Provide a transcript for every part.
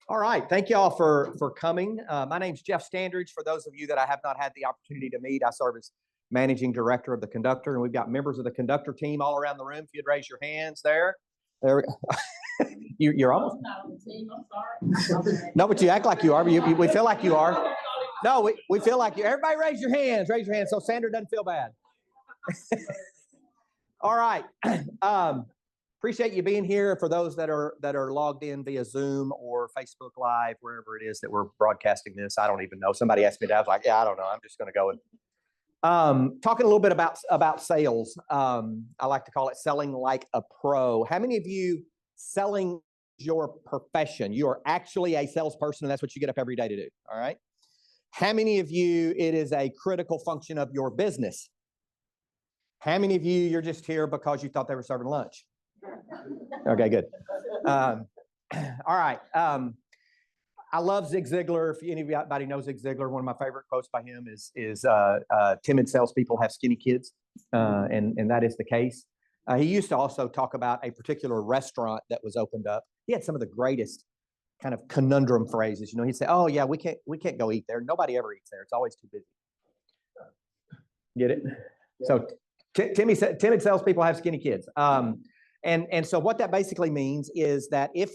All right. Thank you all for coming. My name's Jeff Standridge. For those of you that I have not had the opportunity to meet, I serve as managing director of the Conductor, and we've got members of the Conductor team all around the room. If you'd raise your hands there. There you're almost not on the team. I'm sorry. No, but you act like you are. We feel like you are. No, we feel like you. Everybody raise your hands. Raise your hands so Sandra doesn't feel bad. All right. Appreciate you being here. For those that are logged in via Zoom or Facebook Live, wherever it is that we're broadcasting this, I don't even know. Somebody asked me that. I was like, yeah, I don't know. I'm just going to go and talking a little bit about sales. I like to call it selling like a pro. How many of you selling your profession? You are actually a salesperson, and that's what you get up every day to do. All right. How many of you it is a critical function of your business? How many of you you're just here because you thought they were serving lunch? Okay, good. All right. I love Zig Ziglar. If anybody knows Zig Ziglar, one of my favorite quotes by him is timid salespeople have skinny kids, and that is the case. He used to also talk about a particular restaurant that was opened up. He had some of the greatest kind of conundrum phrases. You know, he'd say, "Oh yeah, we can't go eat there. Nobody ever eats there. It's always too busy." Get it? Yeah. So timid salespeople have skinny kids. And so what that basically means is that if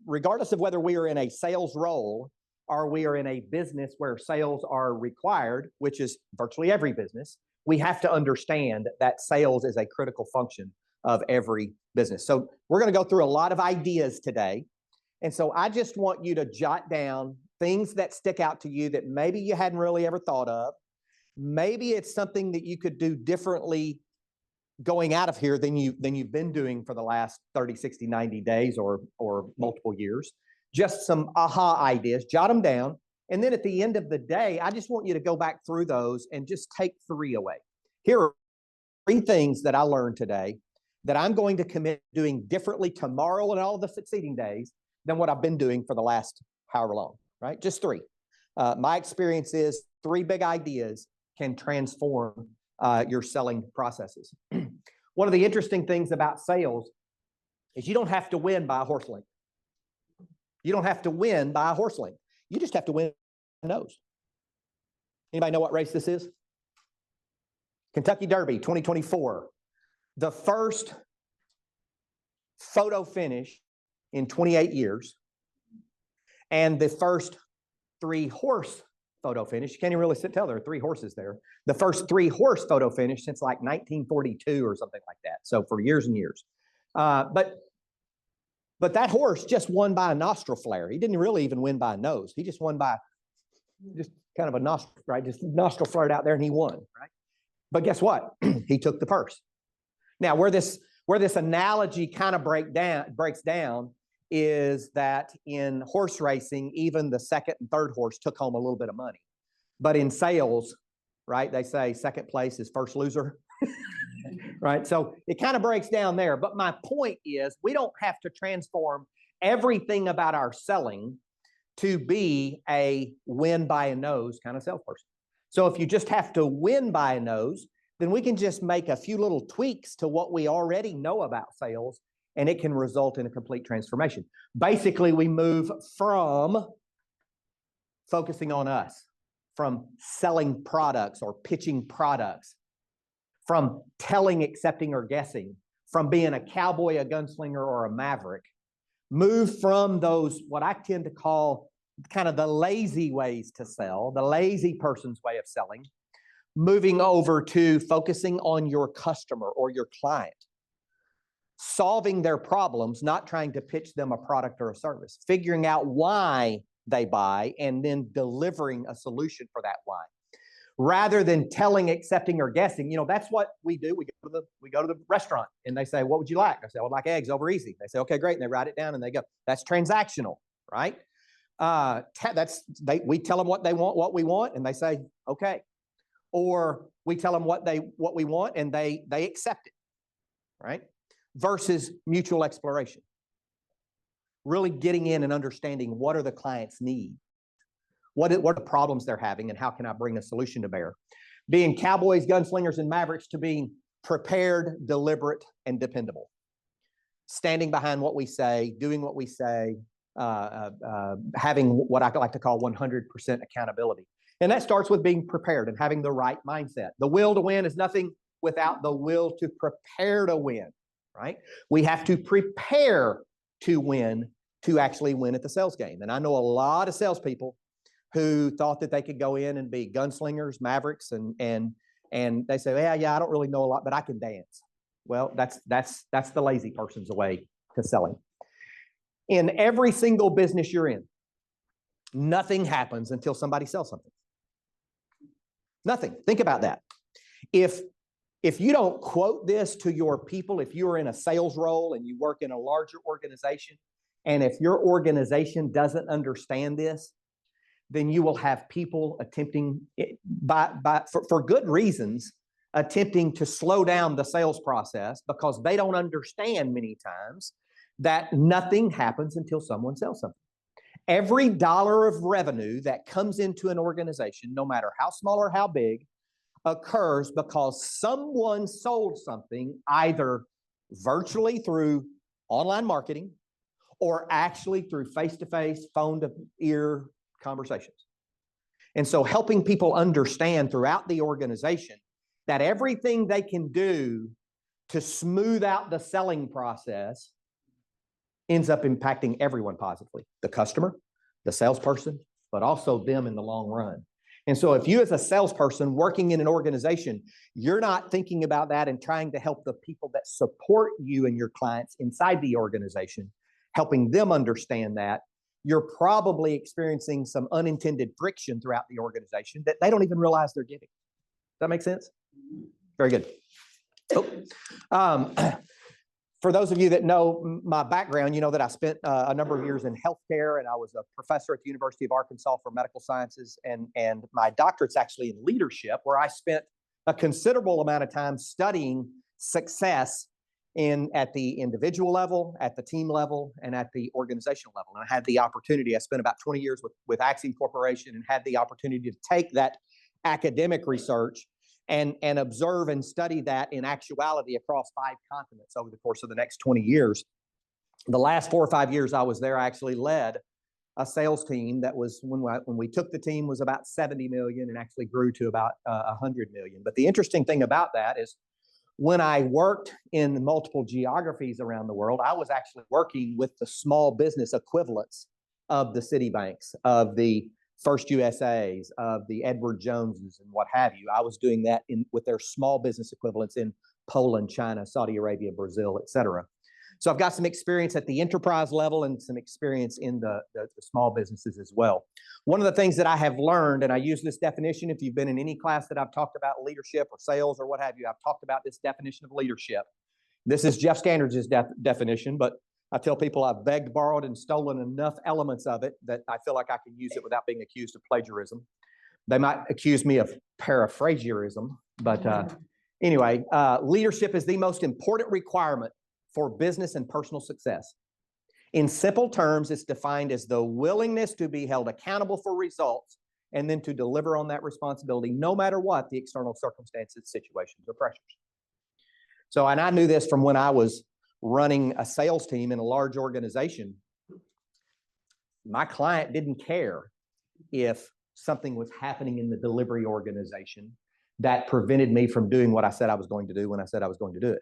regardless of whether we are in a sales role or we are in a business where sales are required, which is virtually every business, we have to understand that sales is a critical function of every business. So we're going to go through a lot of ideas today. And so I just want you to jot down things that stick out to you that maybe you hadn't really ever thought of. Maybe it's something that you could do differently going out of here than you've been doing for the last 30, 60, 90 days or multiple years. Just some aha ideas, jot them down. And then at the end of the day, I just want you to go back through those and just take 3 away. Here are 3 things that I learned today that I'm going to commit doing differently tomorrow and all the succeeding days than what I've been doing for the last however long, right? Just 3. My experience is 3 big ideas can transform your selling processes. One of the interesting things about sales is you don't have to win by a horse length. You don't have to win by a horse length. You just have to win a nose. Anybody know what race this is? Kentucky Derby 2024. The first photo finish in 28 years and the first 3-horse photo finish. You can't even really tell there are 3 horses there. The first 3-horse photo finish since like 1942 or something like that. So for years and years. But that horse just won by a nostril flare. He didn't really even win by a nose. He just won by just kind of a nostril, right? Just nostril flared out there and he won, right? But guess what? He took the purse. Now, where this analogy kind of breaks down is that in horse racing, even the second and third horse took home a little bit of money. But in sales, right, they say second place is first loser, right? So it kind of breaks down there. But my point is we don't have to transform everything about our selling to be a win by a nose kind of salesperson. So if you just have to win by a nose, then we can just make a few little tweaks to what we already know about sales, and it can result in a complete transformation. Basically, we move from focusing on us, from selling products or pitching products, from telling, accepting, or guessing, from being a cowboy, a gunslinger, or a maverick. Move from those, what I tend to call kind of the lazy ways to sell, the lazy person's way of selling, moving over to focusing on your customer or your client. Solving their problems, not trying to pitch them a product or a service, figuring out why they buy and then delivering a solution for that why. Rather than telling, accepting, or guessing, that's what we do. We go to the restaurant and they say, "What would you like?" I say, "I would like eggs over easy." They say, "Okay, great." And they write it down and they go. That's transactional, right? We tell them what they want, what we want, and they say, "Okay." Or we tell them what we want and they accept it, right? Versus mutual exploration. Really getting in and understanding what are the client's needs, what are the problems they're having, and how can I bring a solution to bear. Being cowboys, gunslingers, and mavericks to being prepared, deliberate, and dependable. Standing behind what we say, doing what we say, having what I like to call 100% accountability. And that starts with being prepared and having the right mindset. The will to win is nothing without the will to prepare to win, right? We have to prepare to win to actually win at the sales game. And I know a lot of salespeople who thought that they could go in and be gunslingers, mavericks, and they say, yeah, I don't really know a lot, but I can dance. Well, that's the lazy person's way to selling. In every single business you're in, nothing happens until somebody sells something. Nothing. Think about that. If you don't quote this to your people, if you're in a sales role and you work in a larger organization, and if your organization doesn't understand this, then you will have people attempting, for good reasons, attempting to slow down the sales process because they don't understand many times that nothing happens until someone sells something. Every dollar of revenue that comes into an organization, no matter how small or how big, occurs because someone sold something either virtually through online marketing or actually through face-to-face, phone-to-ear conversations. And so helping people understand throughout the organization that everything they can do to smooth out the selling process ends up impacting everyone positively, the customer, the salesperson, but also them in the long run. And so if you as a salesperson working in an organization, you're not thinking about that and trying to help the people that support you and your clients inside the organization, helping them understand that, you're probably experiencing some unintended friction throughout the organization that they don't even realize they're getting. Does that make sense? Very good. For those of you that know my background, you know that I spent a number of years in healthcare, and I was a professor at the University of Arkansas for medical sciences, and my doctorate's actually in leadership, where I spent a considerable amount of time studying success at the individual level, at the team level, and at the organizational level. And I had the opportunity, I spent about 20 years with Axiom Corporation and had the opportunity to take that academic research and observe and study that in actuality across 5 continents over the course of the next 20 years. The last 4 or 5 years I was there, I actually led a sales team that was, when we took the team, was about 70 million and actually grew to about 100 million. But the interesting thing about that is when I worked in multiple geographies around the world, I was actually working with the small business equivalents of the Citibanks, of the First USAs, of the Edward Joneses, and what have you. I was doing that with their small business equivalents in Poland, China, Saudi Arabia, Brazil, et cetera. So I've got some experience at the enterprise level and some experience in the small businesses as well. One of the things that I have learned, and I use this definition, if you've been in any class that I've talked about leadership or sales or what have you, I've talked about this definition of leadership. This is Jeff Standridge's definition, but I tell people I've begged, borrowed, and stolen enough elements of it that I feel like I can use it without being accused of plagiarism. They might accuse me of paraphraserism, but anyway, leadership is the most important requirement for business and personal success. In simple terms, it's defined as the willingness to be held accountable for results and then to deliver on that responsibility, no matter what the external circumstances, situations, or pressures. So, and I knew this from when I was running a sales team in a large organization. My client didn't care if something was happening in the delivery organization that prevented me from doing what I said I was going to do when I said I was going to do it.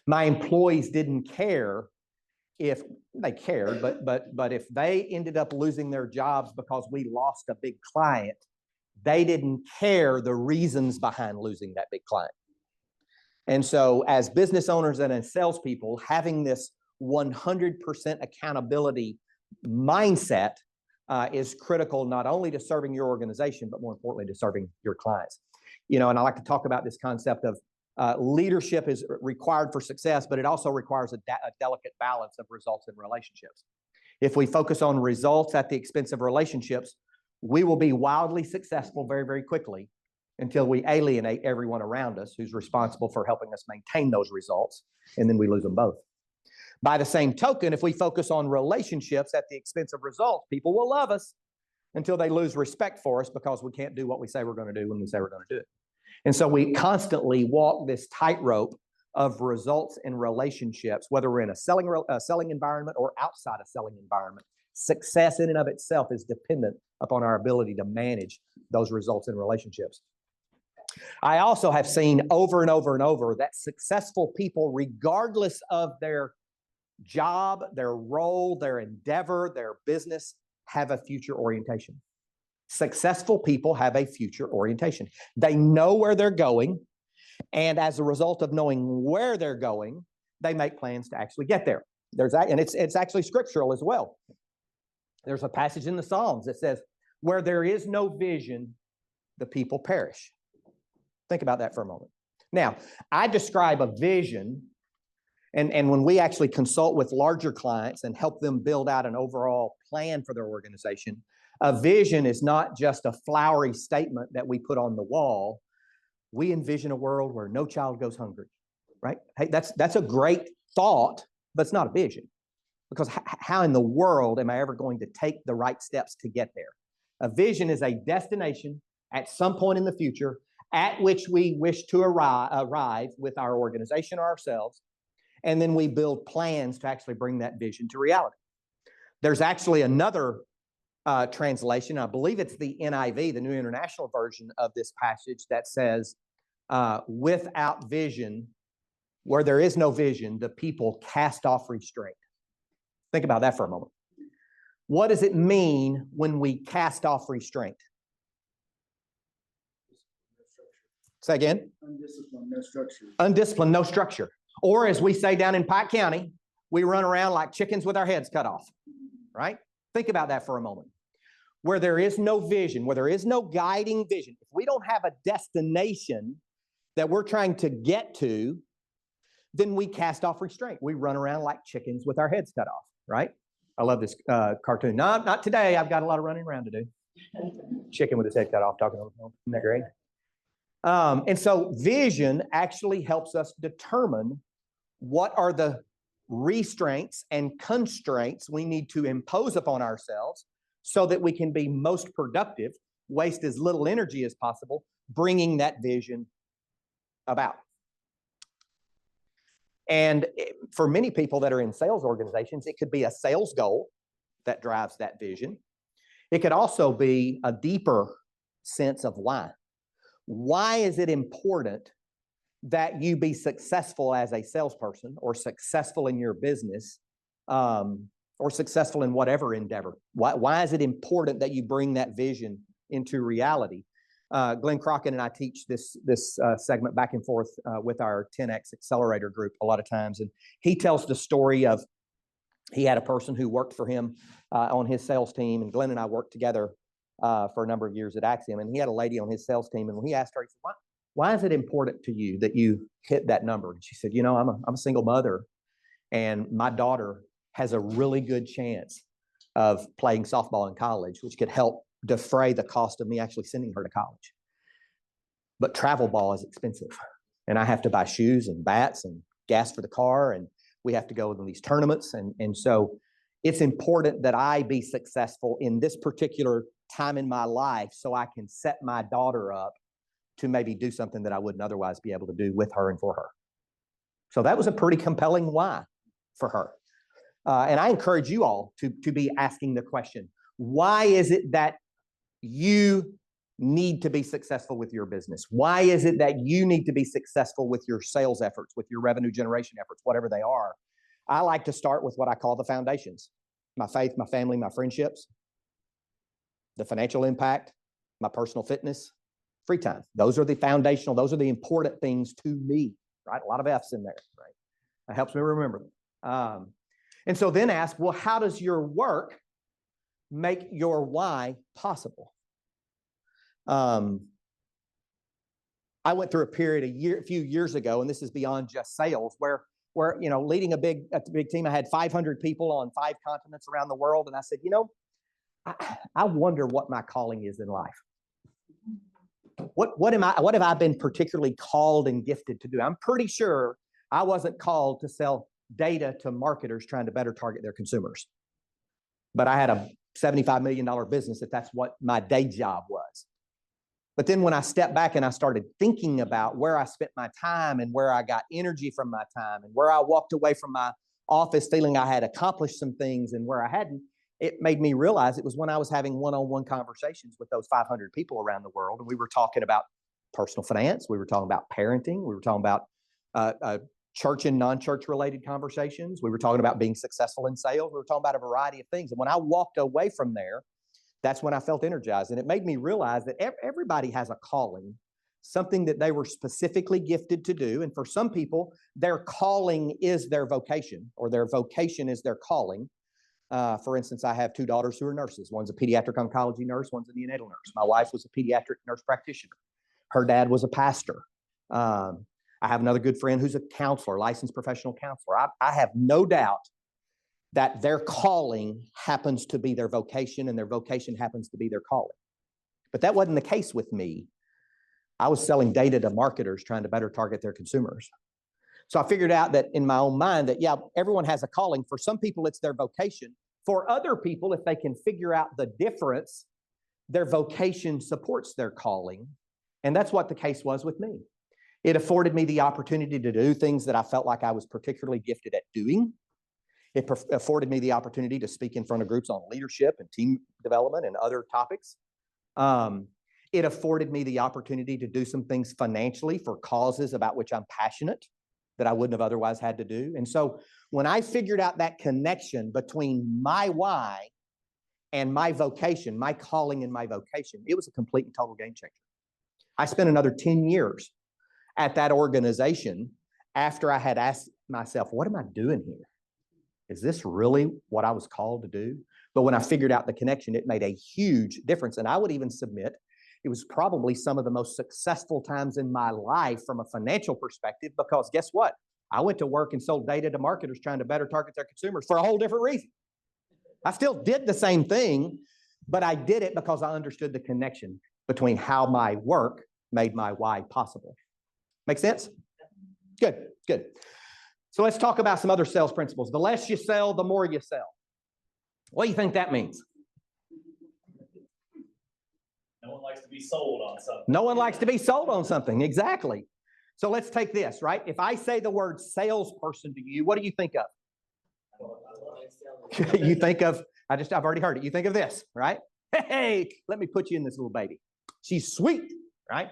My employees didn't care if they cared, but if they ended up losing their jobs because we lost a big client, they didn't care the reasons behind losing that big client. And so as business owners and as salespeople, having this 100% accountability mindset is critical, not only to serving your organization, but more importantly to serving your clients. You know, and I like to talk about this concept of leadership is required for success, but it also requires a delicate balance of results and relationships. If we focus on results at the expense of relationships, we will be wildly successful very, very quickly until we alienate everyone around us who's responsible for helping us maintain those results, and then we lose them both. By the same token, if we focus on relationships at the expense of results, people will love us until they lose respect for us because we can't do what we say we're going to do when we say we're going to do it. And so we constantly walk this tightrope of results in relationships, whether we're in a selling environment or outside a selling environment. Success in and of itself is dependent upon our ability to manage those results in relationships. I also have seen over and over and over that successful people, regardless of their job, their role, their endeavor, their business, have a future orientation. Successful people have a future orientation. They know where they're going, and as a result of knowing where they're going, they make plans to actually get there. And it's actually scriptural as well. There's a passage in the Psalms that says, where there is no vision, the people perish. Think about that for a moment. Now, I describe a vision, and when we actually consult with larger clients and help them build out an overall plan for their organization, a vision is not just a flowery statement that we put on the wall. We envision a world where no child goes hungry, right? Hey, that's a great thought, but it's not a vision. Because how in the world am I ever going to take the right steps to get there? A vision is a destination at some point in the future at which we wish to arrive with our organization or ourselves, and then we build plans to actually bring that vision to reality. There's actually another translation, I believe it's the NIV, the New International Version of this passage, that says, without vision, where there is no vision, the people cast off restraint. Think about that for a moment. What does it mean when we cast off restraint? Say again? Undisciplined, no structure. Undisciplined, no structure. Or as we say down in Pike County, we run around like chickens with our heads cut off, right? Think about that for a moment. Where there is no vision, where there is no guiding vision, if we don't have a destination that we're trying to get to, then we cast off restraint. We run around like chickens with our heads cut off, right? I love this cartoon. No, not today. I've got a lot of running around to do. Chicken with his head cut off, talking on the phone. Isn't that great? And so vision actually helps us determine what are the restraints and constraints we need to impose upon ourselves so that we can be most productive, waste as little energy as possible, bringing that vision about. And for many people that are in sales organizations, it could be a sales goal that drives that vision. It could also be a deeper sense of why. Why is it important that you be successful as a salesperson or successful in your business or successful in whatever endeavor? Why is it important that you bring that vision into reality? Glenn Crockett and I teach this segment back and forth with our 10X Accelerator group a lot of times. And he tells the story of, he had a person who worked for him on his sales team, and Glenn and I worked together for a number of years at Axiom. And he had a lady on his sales team, and when he asked her, he said, why is it important to you that you hit that number? And she said, I'm a single mother, and my daughter has a really good chance of playing softball in college, which could help defray the cost of me actually sending her to college. But travel ball is expensive, and I have to buy shoes and bats and gas for the car, and we have to go to these tournaments. And so it's important that I be successful in this particular time in my life so I can set my daughter up to maybe do something that I wouldn't otherwise be able to do with her and for her. So that was a pretty compelling why for her. And I encourage you all to be asking the question, why is it that you need to be successful with your business? Why is it that you need to be successful with your sales efforts, with your revenue generation efforts, whatever they are? I like to start with what I call the foundations: my faith, my family, my friendships, the financial impact, my personal fitness, free time. Those are the foundational, those are the important things to me, right? A lot of F's in there, right? That helps me remember them. And so then ask, well, how does your work make your why possible? I went through a period a few years ago, and this is beyond just sales, where leading a big team, I had 500 people on 5 continents around the world, and I said, I wonder what my calling is in life. What have I been particularly called and gifted to do? I'm pretty sure I wasn't called to sell data to marketers trying to better target their consumers. But I had a $75 million business that's what my day job was. But then when I stepped back and I started thinking about where I spent my time and where I got energy from my time and where I walked away from my office feeling I had accomplished some things and where I hadn't, it made me realize it was when I was having one-on-one conversations with those 500 people around the world. And we were talking about personal finance. We were talking about parenting. We were talking about church and non-church related conversations. We were talking about being successful in sales. We were talking about a variety of things. And when I walked away from there, that's when I felt energized. And it made me realize that everybody has a calling, something that they were specifically gifted to do. And for some people, their calling is their vocation, or their vocation is their calling. For instance, I have two daughters who are nurses. One's a pediatric oncology nurse, one's a neonatal nurse. My wife was a pediatric nurse practitioner. Her dad was a pastor. I have another good friend who's a counselor, licensed professional counselor. I have no doubt that their calling happens to be their vocation and their vocation happens to be their calling. But that wasn't the case with me. I was selling data to marketers trying to better target their consumers. So I figured out that in my own mind that, yeah, everyone has a calling. For some people, it's their vocation. For other people, if they can figure out the difference, their vocation supports their calling. And that's what the case was with me. It afforded me the opportunity to do things that I felt like I was particularly gifted at doing. It afforded me the opportunity to speak in front of groups on leadership and team development and other topics. It afforded me the opportunity to do some things financially for causes about which I'm passionate that I wouldn't have otherwise had to do. And so when I figured out that connection between my why and my vocation, my calling and my vocation, it was a complete and total game changer. I spent another 10 years at that organization after I had asked myself, what am I doing here? Is this really what I was called to do? But when I figured out the connection, it made a huge difference. And I would even submit it was probably some of the most successful times in my life from a financial perspective, because guess what? I went to work and sold data to marketers trying to better target their consumers for a whole different reason. I still did the same thing, but I did it because I understood the connection between how my work made my why possible. Make sense? Good, good. So let's talk about some other sales principles. The less you sell, the more you sell. What do you think that means? No one likes to be sold on something. No one likes to be sold on something, exactly. So let's take this, right? If I say the word salesperson to you, what do you think of? You think of, I've already heard it. You think of this, right? Hey, let me put you in this little baby. She's sweet, right?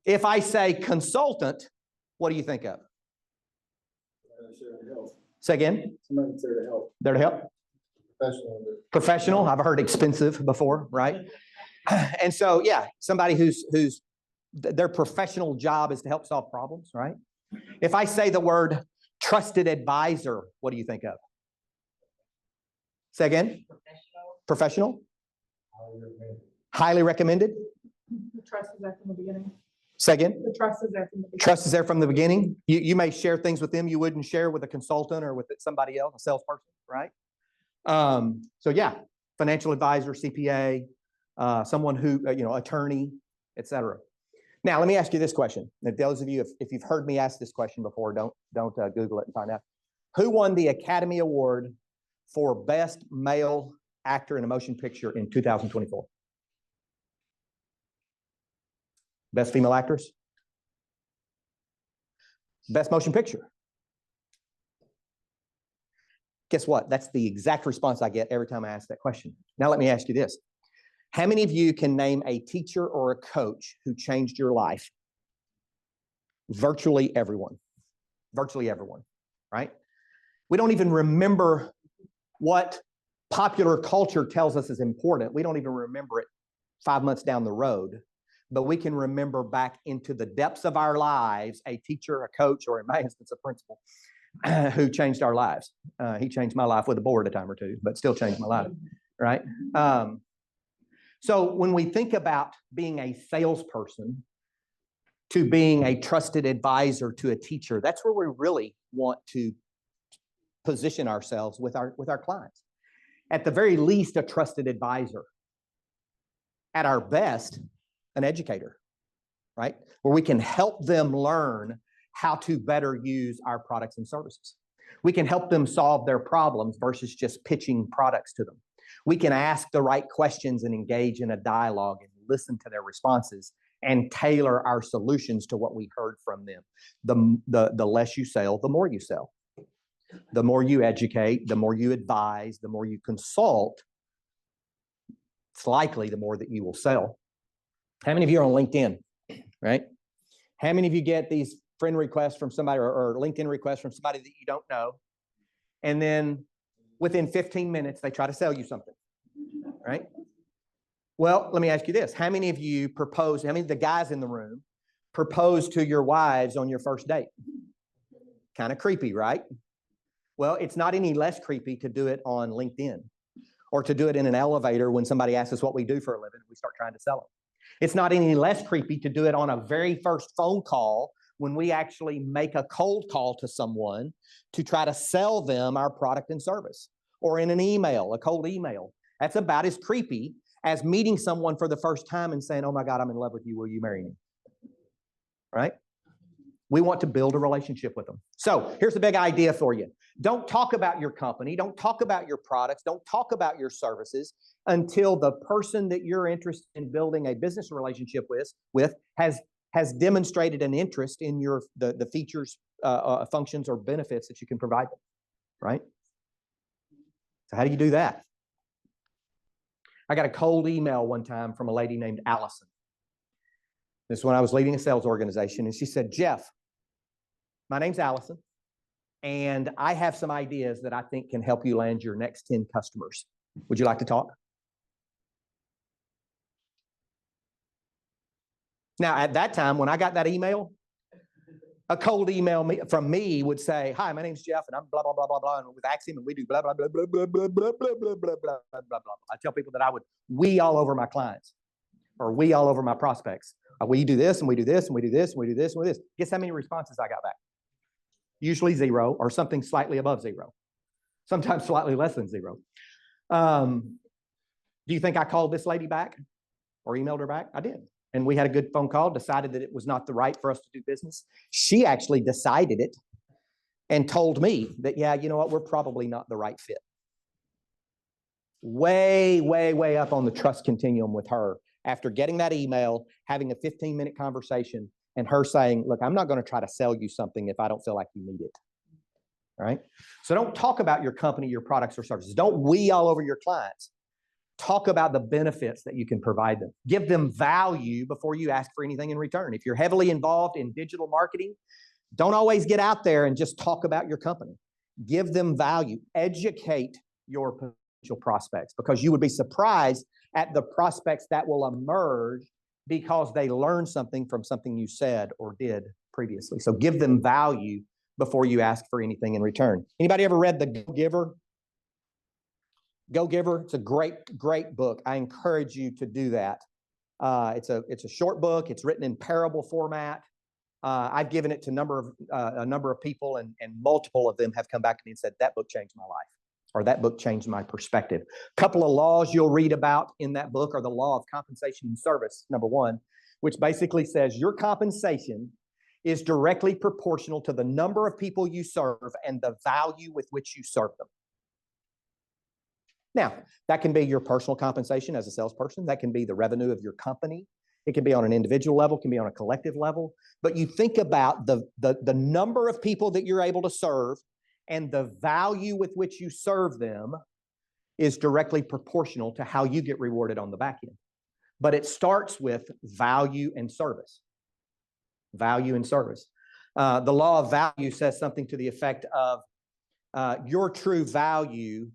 If I say consultant, what do you think of? Say again? Somebody's there to help. There to help? Professional. Professional. I've heard expensive before, right? And so, yeah, somebody who's their professional job is to help solve problems, right? If I say the word trusted advisor, what do you think of? Say again? Professional. Highly recommended. The trust is there from the beginning. Say again? The trust is there from the beginning. Trust is there from the beginning. You may share things with them you wouldn't share with a consultant or with somebody else, a salesperson, right? So yeah, financial advisor, CPA, someone who, attorney, etc. Now, let me ask you this question. If those of you, if you've heard me ask this question before, don't Google it and find out. Who won the Academy Award for Best Male Actor in a Motion Picture in 2024? Best female actress? Best motion picture? Guess what? That's the exact response I get every time I ask that question. Now let me ask you this. How many of you can name a teacher or a coach who changed your life? Virtually everyone. Virtually everyone, right? We don't even remember what popular culture tells us is important. We don't even remember it 5 months down the road. But we can remember back into the depths of our lives a teacher, a coach, or in my instance, a principal who changed our lives. He changed my life with a board a time or two, but still changed my life, right? So when we think about being a salesperson to being a trusted advisor to a teacher, that's where we really want to position ourselves with our clients. At the very least, a trusted advisor. At our best, an educator, right? Where we can help them learn how to better use our products and services. We can help them solve their problems versus just pitching products to them. We can ask the right questions and engage in a dialogue and listen to their responses and tailor our solutions to what we heard from them. The less you sell, the more you sell. The more you educate, the more you advise, the more you consult, it's likely the more that you will sell. How many of you are on LinkedIn, right? How many of you get these friend requests from somebody or LinkedIn requests from somebody that you don't know? And then within 15 minutes, they try to sell you something, right? Well, let me ask you this. How many of you propose, how many of the guys in the room propose to your wives on your first date? Kind of creepy, right? Well, it's not any less creepy to do it on LinkedIn or to do it in an elevator when somebody asks us what we do for a living and we start trying to sell them. It's not any less creepy to do it on a very first phone call when we actually make a cold call to someone to try to sell them our product and service, or in an email, a cold email. That's about as creepy as meeting someone for the first time and saying, oh my God, I'm in love with you. Will you marry me? Right? We want to build a relationship with them. So here's the big idea for you. Don't talk about your company. Don't talk about your products. Don't talk about your services until the person that you're interested in building a business relationship with has demonstrated an interest in the features, functions, or benefits that you can provide them, right? So how do you do that? I got a cold email one time from a lady named Allison. This is when I was leading a sales organization, and she said, Jeff, my name's Allison, and I have some ideas that I think can help you land your next 10 customers. Would you like to talk? Now, at that time, when I got that email, a cold email from me would say, hi, my name's Jeff, and I'm blah, blah, blah, blah, blah, and with Axiom, and we do blah, blah, blah, blah, blah, blah, blah, blah, blah, blah, blah, blah, blah. I tell people that I would we all over my clients, or we all over my prospects. We do this, and we do this, and we do this, and we do this, and we do this. Guess how many responses I got back? Usually 0 or something slightly above 0. Sometimes slightly less than 0. Do you think I called this lady back or emailed her back? I did. And we had a good phone call, decided that it was not the right for us to do business. She actually decided it and told me that, yeah, you know what, we're probably not the right fit. Way, way, way up on the trust continuum with her after getting that email, having a 15-minute conversation, and her saying, look, I'm not going to try to sell you something if I don't feel like you need it. All right? So don't talk about your company, your products, or services. Don't we all over your clients. Talk about the benefits that you can provide them. Give them value before you ask for anything in return. If you're heavily involved in digital marketing, don't always get out there and just talk about your company. Give them value. Educate your potential prospects, because you would be surprised at the prospects that will emerge because they learned something from something you said or did previously. So give them value before you ask for anything in return. Anybody ever read The Go-Giver? Go-Giver, it's a great, great book. I encourage you to do that. It's a short book. It's written in parable format. I've given it to a number of people, and multiple of them have come back to me and said, that book changed my life, or that book changed my perspective. A couple of laws you'll read about in that book are the law of compensation and service, number 1, which basically says your compensation is directly proportional to the number of people you serve and the value with which you serve them. Now, that can be your personal compensation as a salesperson. That can be the revenue of your company. It can be on an individual level, it can be on a collective level. But you think about the number of people that you're able to serve, and the value with which you serve them is directly proportional to how you get rewarded on the back end. But it starts with value and service. Value and service. The law of value says something to the effect of your true value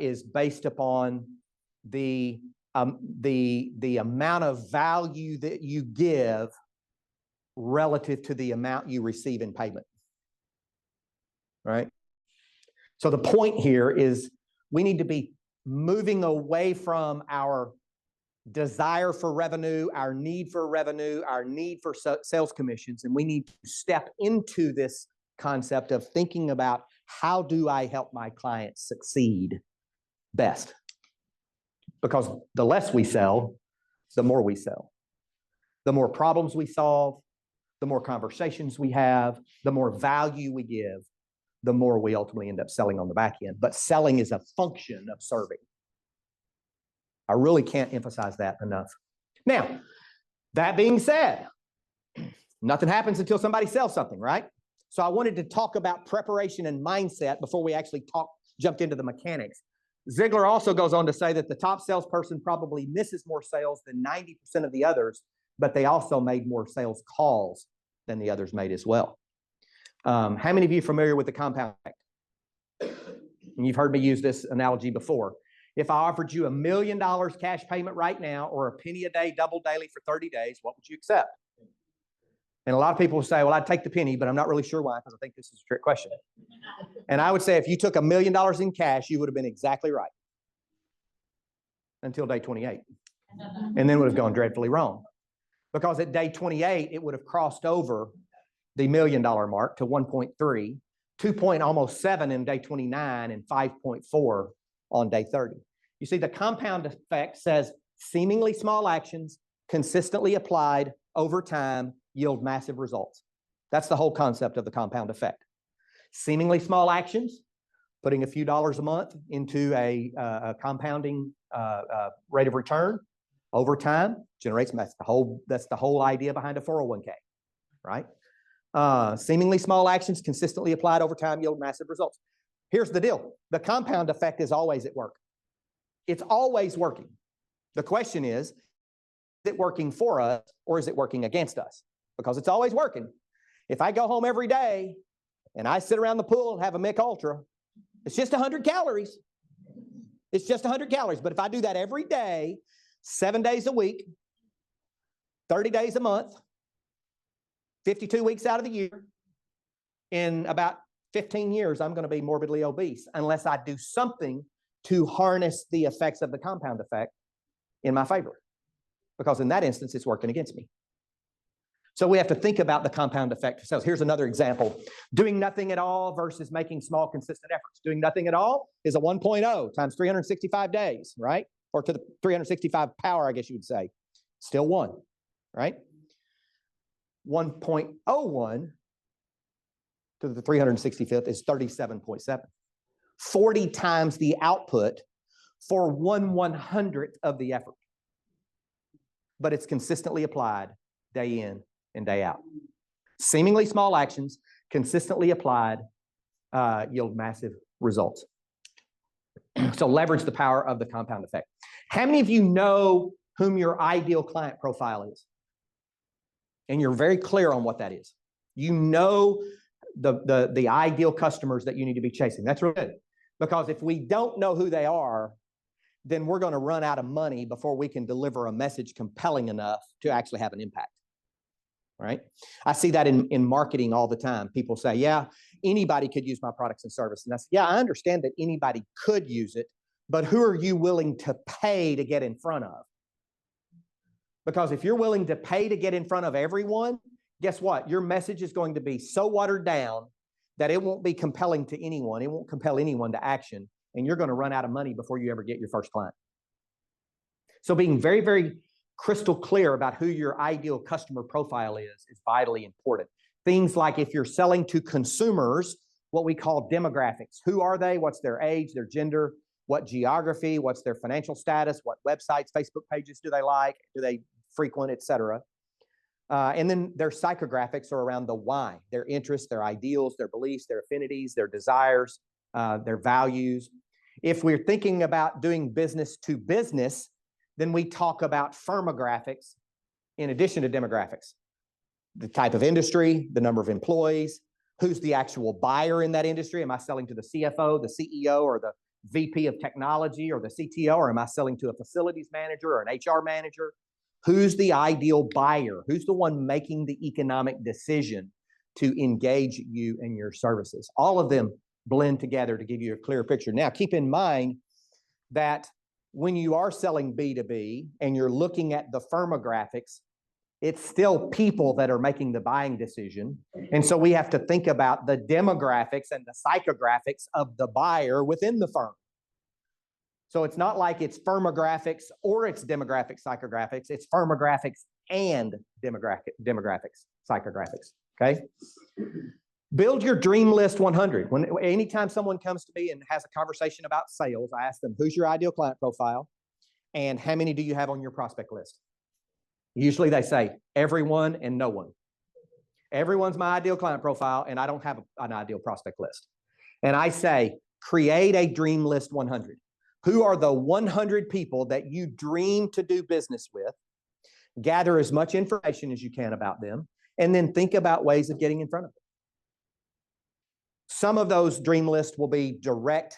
is based upon the amount of value that you give relative to the amount you receive in payment. Right? So the point here is we need to be moving away from our desire for revenue, our need for revenue, our need for sales commissions, and we need to step into this concept of thinking about, how do I help my clients succeed best? Because the less we sell, the more we sell. The more problems we solve, the more conversations we have, the more value we give, the more we ultimately end up selling on the back end. But selling is a function of serving. I really can't emphasize that enough. Now, That being said, nothing happens until somebody sells something, right? So I wanted to talk about preparation and mindset before we actually jumped into the mechanics. Ziegler also goes on to say that the top salesperson probably misses more sales than 90% of the others, but they also made more sales calls than the others made as well. How many of you are familiar with the compound effect? And you've heard me use this analogy before. If I offered you $1 million cash payment right now or a penny a day, double daily for 30 days, what would you accept? And a lot of people will say, well, I'd take the penny, but I'm not really sure why, because I think this is a trick question. And I would say if you took $1 million in cash, you would have been exactly right until day 28. And then would have gone dreadfully wrong. Because at day 28, it would have crossed over the $1 million mark to 1.3, 2.7 in day 29, and 5.4 on day 30. You see, the compound effect says seemingly small actions consistently applied over time yield massive results. That's the whole concept of the compound effect. Seemingly small actions, putting a few dollars a month into a compounding rate of return over time generates, that's the whole idea behind a 401k, right? Seemingly small actions consistently applied over time yield massive results. Here's the deal. The compound effect is always at work. It's always working. The question is it working for us or is it working against us? Because it's always working. If I go home every day and I sit around the pool and have a Mick Ultra, it's just 100 calories. It's just 100 calories. But if I do that every day, 7 days a week, 30 days a month, 52 weeks out of the year, in about 15 years, I'm going to be morbidly obese unless I do something to harness the effects of the compound effect in my favor. Because in that instance, it's working against me. So we have to think about the compound effect. So here's another example. Doing nothing at all versus making small, consistent efforts. Doing nothing at all is a 1.0 times 365 days, right? Or to the 365 power, I guess you would say. Still 1, right? 1.01 to the 365th is 37.7. 40 times the output for 1/100th of the effort. But it's consistently applied day in and day out. Seemingly small actions, consistently applied, yield massive results. So leverage the power of the compound effect. How many of you know whom your ideal client profile is? And you're very clear on what that is. You know the ideal customers that you need to be chasing. That's really good. Because if we don't know who they are, then we're going to run out of money before we can deliver a message compelling enough to actually have an impact. Right? I see that in marketing all the time. People say, yeah, anybody could use my products and services. And I say, yeah, I understand that anybody could use it, but who are you willing to pay to get in front of? Because if you're willing to pay to get in front of everyone, guess what? Your message is going to be so watered down that it won't be compelling to anyone. It won't compel anyone to action. And you're going to run out of money before you ever get your first client. So being very, very crystal clear about who your ideal customer profile is vitally important. Things like if you're selling to consumers, what we call demographics. Who are they? What's their age, their gender, what geography, what's their financial status, what websites, Facebook pages do they like, do they frequent, etc. And then their psychographics are around the why, their interests, their ideals, their beliefs, their affinities, their desires, their values. If we're thinking about doing business to business, then we talk about firmographics in addition to demographics. The type of industry, the number of employees, who's the actual buyer in that industry? Am I selling to the CFO, the CEO, or the VP of technology, or the CTO, or am I selling to a facilities manager or an HR manager? Who's the ideal buyer? Who's the one making the economic decision to engage you in your services? All of them blend together to give you a clear picture. Now, keep in mind that when you are selling B2B and you're looking at the firmographics, it's still people that are making the buying decision. And so we have to think about the demographics and the psychographics of the buyer within the firm. So it's not like it's firmographics or it's demographic psychographics. It's firmographics and demographics psychographics, okay? Build your dream list 100. Anytime someone comes to me and has a conversation about sales, I ask them, who's your ideal client profile? And how many do you have on your prospect list? Usually they say everyone and no one. Everyone's my ideal client profile, and I don't have an ideal prospect list. And I say, create a dream list 100. Who are the 100 people that you dream to do business with? Gather as much information as you can about them, and then think about ways of getting in front of them. Some of those dream lists will be direct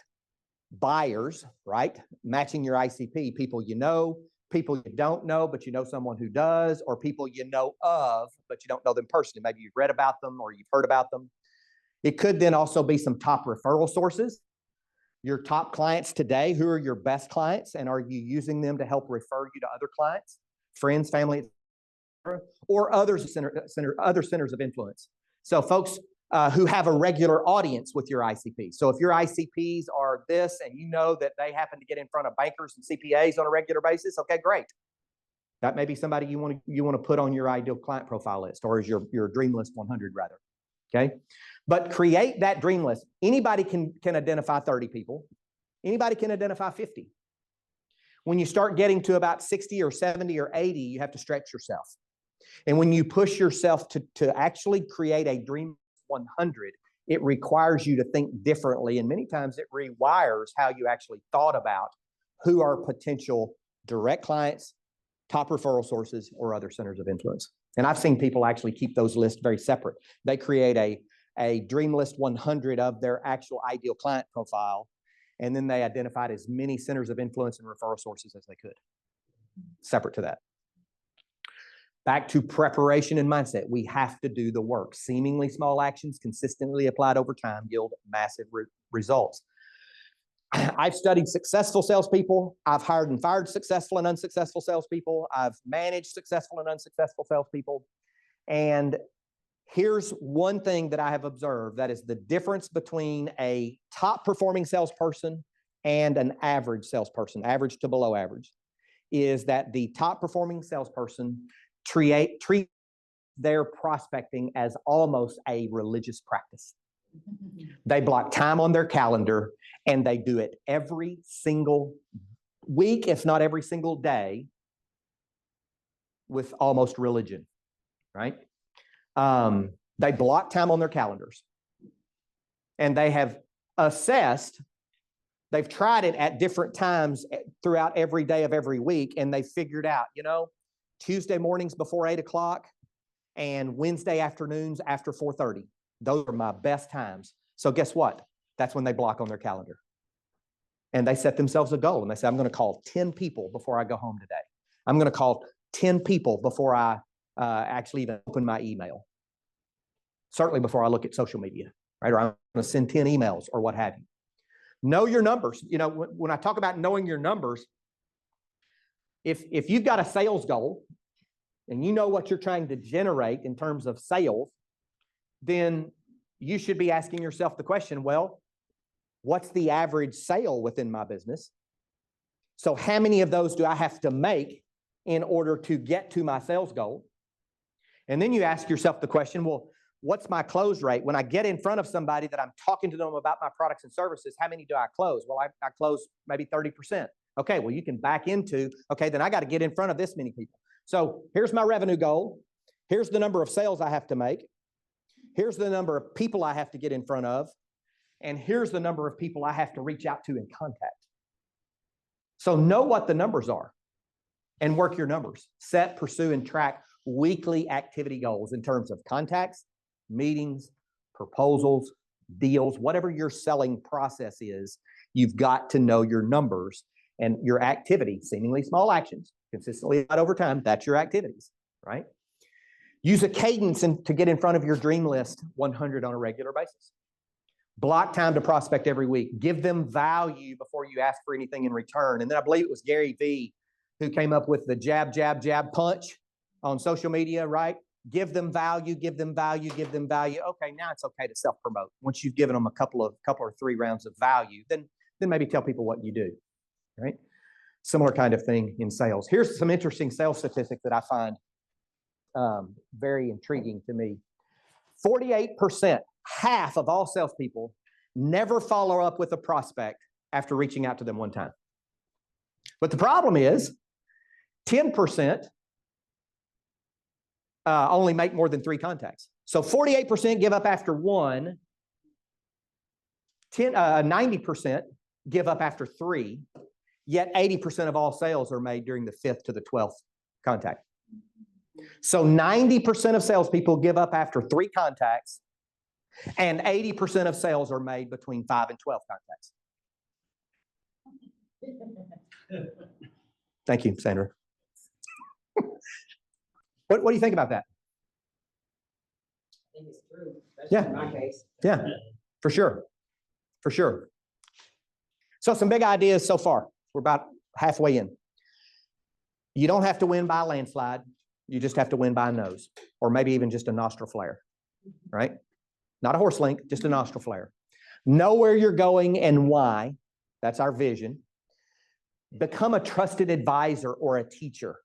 buyers, right? Matching your ICP, people you know, people you don't know, but you know someone who does, or people you know of, but you don't know them personally. Maybe you've read about them or you've heard about them. It could then also be some top referral sources. Your top clients today, who are your best clients, and are you using them to help refer you to other clients, friends, family, or other centers of influence? So folks who have a regular audience with your ICP. So if your ICPs are this and you know that they happen to get in front of bankers and CPAs on a regular basis, okay, great. That may be somebody you want to put on your ideal client profile list, or as your dream list 100 rather. Okay, but create that dream list. Anybody can identify 30 people. Anybody can identify 50. When you start getting to about 60 or 70 or 80, you have to stretch yourself. And when you push yourself to actually create a dream 100, it requires you to think differently. And many times it rewires how you actually thought about who are potential direct clients, top referral sources, or other centers of influence. And I've seen people actually keep those lists very separate. They create a dream list 100 of their actual ideal client profile, and then they identified as many centers of influence and referral sources as they could, separate to that. Back to preparation and mindset. We have to do the work. Seemingly small actions consistently applied over time yield massive results. I've studied successful salespeople. I've hired and fired successful and unsuccessful salespeople. I've managed successful and unsuccessful salespeople. And here's one thing that I have observed that is the difference between a top performing salesperson and an average salesperson, average to below average, is that the top performing salesperson treat their prospecting as almost a religious practice. They block time on their calendar and they do it every single week, if not every single day, with almost religion, right? They block time on their calendars, and they have assessed, they've tried it at different times throughout every day of every week, and they figured out, Tuesday mornings before 8 o'clock and Wednesday afternoons after 4:30. Those are my best times. So guess what? That's when they block on their calendar. And they set themselves a goal, and they say, I'm going to call 10 people before I go home today. I'm going to call 10 people before I actually even open my email. Certainly before I look at social media, right? Or I'm going to send 10 emails or what have you. Know your numbers. When I talk about knowing your numbers, if you've got a sales goal and you know what you're trying to generate in terms of sales, then you should be asking yourself the question, well, what's the average sale within my business? So how many of those do I have to make in order to get to my sales goal? And then you ask yourself the question, well, what's my close rate? When I get in front of somebody that I'm talking to them about my products and services, how many do I close? Well, I close maybe 30%. Okay, well, you can back into, okay, then I got to get in front of this many people. So here's my revenue goal. Here's the number of sales I have to make. Here's the number of people I have to get in front of. And here's the number of people I have to reach out to and contact. So know what the numbers are and work your numbers. Set, pursue, and track weekly activity goals in terms of contacts, meetings, proposals, deals, whatever your selling process is. You've got to know your numbers and your activity, seemingly small actions, consistently over time. That's your activities, right? Use a cadence to get in front of your dream list 100 on a regular basis. Block time to prospect every week. Give them value before you ask for anything in return. And then I believe it was Gary Vee who came up with the jab, jab, jab, punch on social media, right? Give them value, give them value, give them value. Okay, now it's okay to self-promote. Once you've given them a couple or 3 rounds of value, then maybe tell people what you do, right? Similar kind of thing in sales. Here's some interesting sales statistics that I find very intriguing to me. 48%, half of all salespeople never follow up with a prospect after reaching out to them one time. But the problem is 10% only make more than 3 contacts. So 48% give up after 1, 90% give up after 3, yet 80% of all sales are made during the 5th to the 12th contact. So 90% of salespeople give up after 3 contacts, and 80% of sales are made between 5 and 12 contacts. Thank you, Sandra. What do you think about that? I think it's true, Yeah. especially in my case. Yeah, for sure. For sure. So some big ideas so far. We're about halfway in. You don't have to win by a landslide. You just have to win by a nose, or maybe even just a nostril flare, right? Not a horse link, just a nostril flare. Know where you're going and why. That's our vision. Become a trusted advisor or a teacher.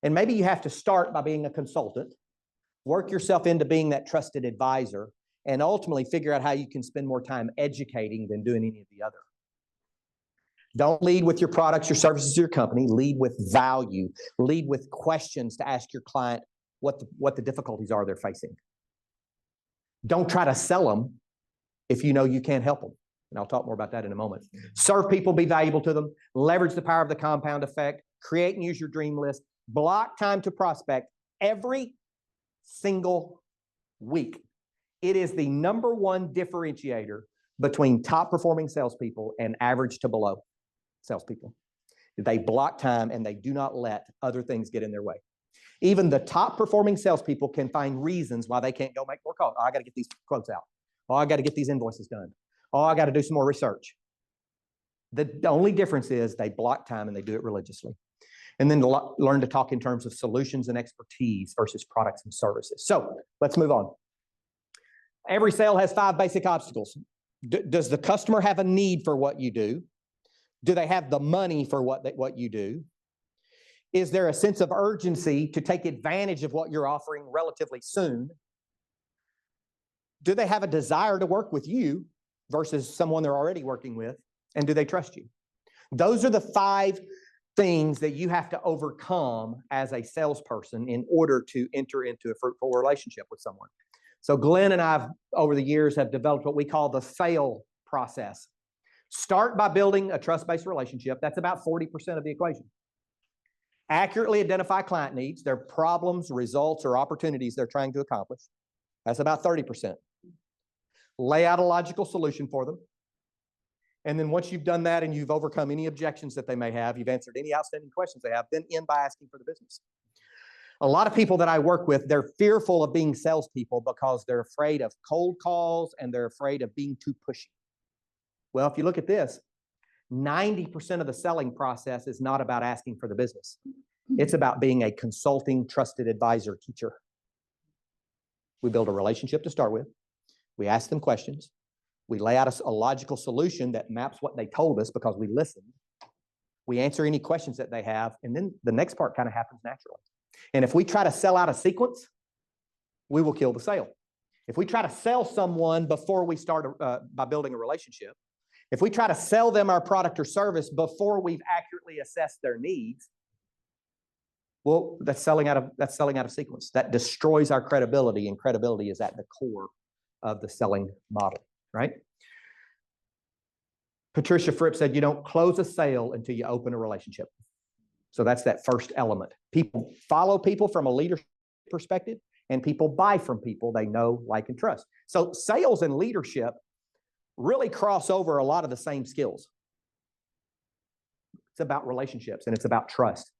And maybe you have to start by being a consultant, work yourself into being that trusted advisor, and ultimately figure out how you can spend more time educating than doing any of the other. Don't lead with your products, your services, your company. Lead with value. Lead with questions to ask your client what the difficulties are they're facing. Don't try to sell them if you know you can't help them. And I'll talk more about that in a moment. Serve people, be valuable to them. Leverage the power of the compound effect. Create and use your dream list. Block time to prospect every single week. It is the #1 differentiator between top performing salespeople and average to below salespeople. They block time and they do not let other things get in their way. Even the top performing salespeople can find reasons why they can't go make more calls. Oh, I got to get these quotes out. Oh, I got to get these invoices done. Oh, I got to do some more research. The only difference is they block time and they do it religiously. And then learn to talk in terms of solutions and expertise versus products and services. So let's move on. Every sale has 5 basic obstacles. Does the customer have a need for what you do? Do they have the money for what you do? Is there a sense of urgency to take advantage of what you're offering relatively soon? Do they have a desire to work with you versus someone they're already working with? And do they trust you? Those are the 5 things that you have to overcome as a salesperson in order to enter into a fruitful relationship with someone. So Glenn and I, over the years, have developed what we call the SAIL process. Start by building a trust-based relationship. That's about 40% of the equation. Accurately identify client needs, their problems, results, or opportunities they're trying to accomplish. That's about 30%. Lay out a logical solution for them. And then once you've done that and you've overcome any objections that they may have, you've answered any outstanding questions they have, then end by asking for the business. A lot of people that I work with, they're fearful of being salespeople because they're afraid of cold calls and they're afraid of being too pushy. Well, if you look at this, 90% of the selling process is not about asking for the business. It's about being a consulting, trusted advisor, teacher. We build a relationship to start with. We ask them questions. We lay out a logical solution that maps what they told us because we listened. We answer any questions that they have, and then the next part kind of happens naturally. And if we try to sell out a sequence, we will kill the sale. If we try to sell someone before we start by building a relationship, if we try to sell them our product or service before we've accurately assessed their needs, well, that's selling out of sequence. That destroys our credibility, and credibility is at the core of the selling model, right? Patricia Fripp said, you don't close a sale until you open a relationship. So that's that first element. People follow people from a leadership perspective, and people buy from people they know, like, and trust. So sales and leadership really cross over a lot of the same skills. It's about relationships and it's about trust.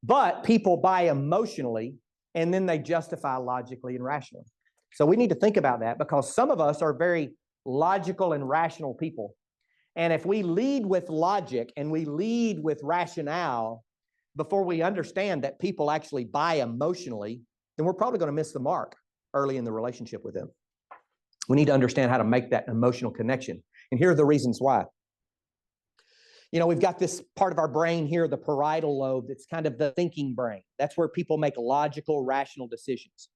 But people buy emotionally and then they justify logically and rationally. So we need to think about that because some of us are very logical and rational people. And if we lead with logic and we lead with rationale before we understand that people actually buy emotionally, then we're probably going to miss the mark early in the relationship with them. We need to understand how to make that emotional connection. And here are the reasons why. You know, we've got this part of our brain here, the parietal lobe, that's kind of the thinking brain. That's where people make logical, rational decisions.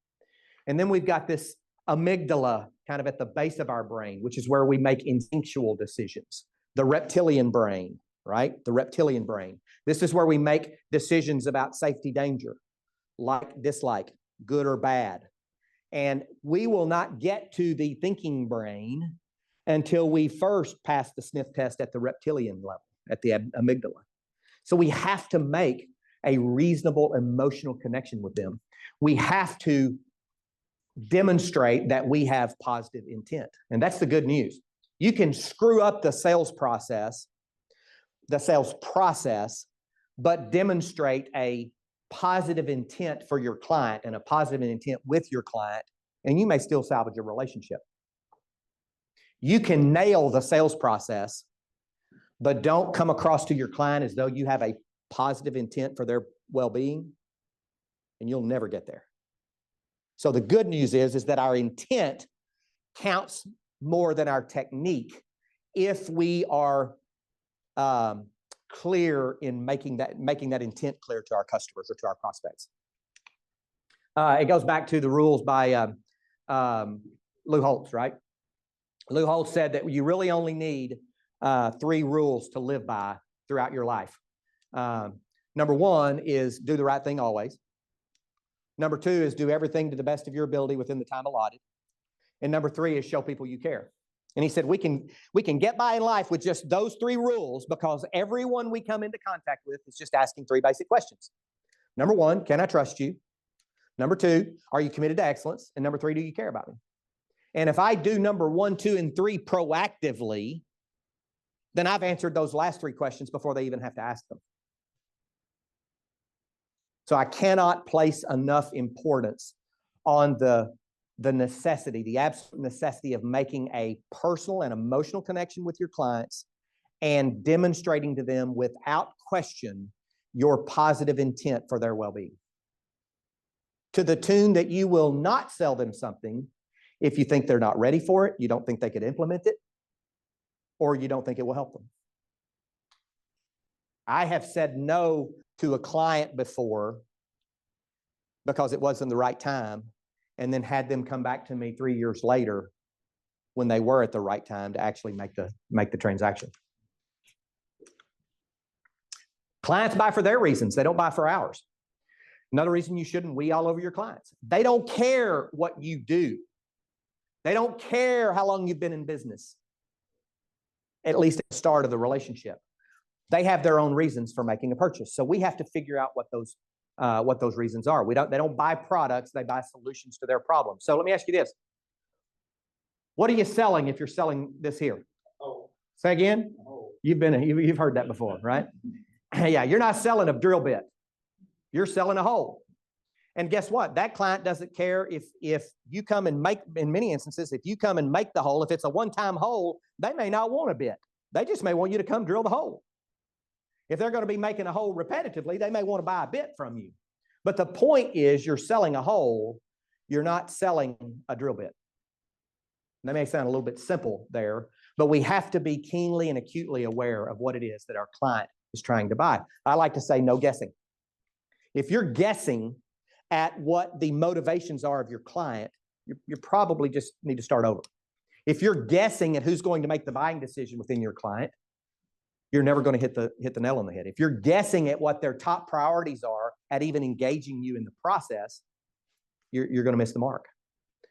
And then we've got this amygdala kind of at the base of our brain, which is where we make instinctual decisions. The reptilian brain, right? The reptilian brain. This is where we make decisions about safety, danger, like, dislike, good or bad. And we will not get to the thinking brain until we first pass the sniff test at the reptilian level, at the amygdala. So we have to make a reasonable emotional connection with them. We have to demonstrate that we have positive intent. And that's the good news. You can screw up the sales process, but demonstrate a positive intent for your client and a positive intent with your client, and you may still salvage a relationship. You can nail the sales process, but don't come across to your client as though you have a positive intent for their well-being, and you'll never get there. So the good news is that our intent counts more than our technique if we are clear in making that intent clear to our customers or to our prospects. It goes back to the rules by Lou Holtz, right? Lou Holtz said that you really only need 3 rules to live by throughout your life. Number 1 is do the right thing always. Number 2 is do everything to the best of your ability within the time allotted. And number 3 is show people you care. And he said we can get by in life with just those 3 rules because everyone we come into contact with is just asking 3 basic questions. Number 1, can I trust you? Number 2, are you committed to excellence? And number 3, do you care about me? And if I do number 1, 2, and 3 proactively, then I've answered those last 3 questions before they even have to ask them. So I cannot place enough importance on the necessity, the absolute necessity of making a personal and emotional connection with your clients and demonstrating to them without question your positive intent for their well-being. To the tune that you will not sell them something if you think they're not ready for it, you don't think they could implement it, or you don't think it will help them. I have said no to a client before because it wasn't the right time, and then had them come back to me 3 years later when they were at the right time to actually make the transaction. Clients buy for their reasons. They don't buy for ours. Another reason you shouldn't wee all over your clients. They don't care what you do. They don't care how long you've been in business, at least at the start of the relationship. They have their own reasons for making a purchase. So we have to figure out what those reasons are. They don't buy products, they buy solutions to their problems. So let me ask you this. What are you selling if you're selling this here? Oh. Say again? Oh. You've heard that before, right? Yeah, you're not selling a drill bit. You're selling a hole. And guess what? That client doesn't care if you come and make, in many instances, if you come and make the hole, if it's a one-time hole, they may not want a bit. They just may want you to come drill the hole. If they're going to be making a hole repetitively, they may want to buy a bit from you. But the point is you're selling a hole, you're not selling a drill bit. That may sound a little bit simple there, but we have to be keenly and acutely aware of what it is that our client is trying to buy. I like to say no guessing. If you're guessing at what the motivations are of your client, you probably just need to start over. If you're guessing at who's going to make the buying decision within your client, you're never going to hit the nail on the head. If you're guessing at what their top priorities are at even engaging you in the process, you're going to miss the mark.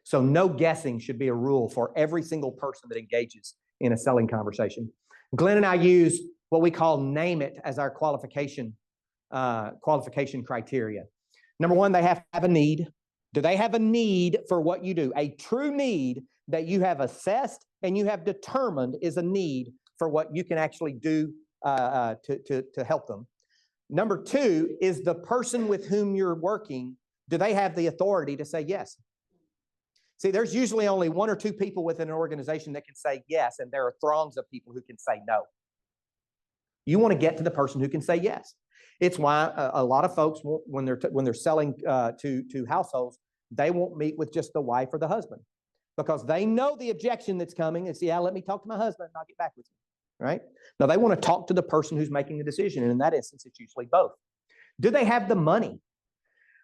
So no guessing should be a rule for every single person that engages in a selling conversation. Glenn and I use what we call name it as our qualification criteria. Number 1, they have to have a need. Do they have a need for what you do? A true need that you have assessed and you have determined is a need for what you can actually do to help them. Number 2 is the person with whom you're working, do they have the authority to say yes? See, there's usually only 1 or 2 people within an organization that can say yes, and there are throngs of people who can say no. You want to get to the person who can say yes. It's why a lot of folks, when they're selling to households, they won't meet with just the wife or the husband because they know the objection that's coming. It's, yeah, let me talk to my husband and I'll get back with you, right? Now, they want to talk to the person who's making the decision, and in that instance, it's usually both. Do they have the money?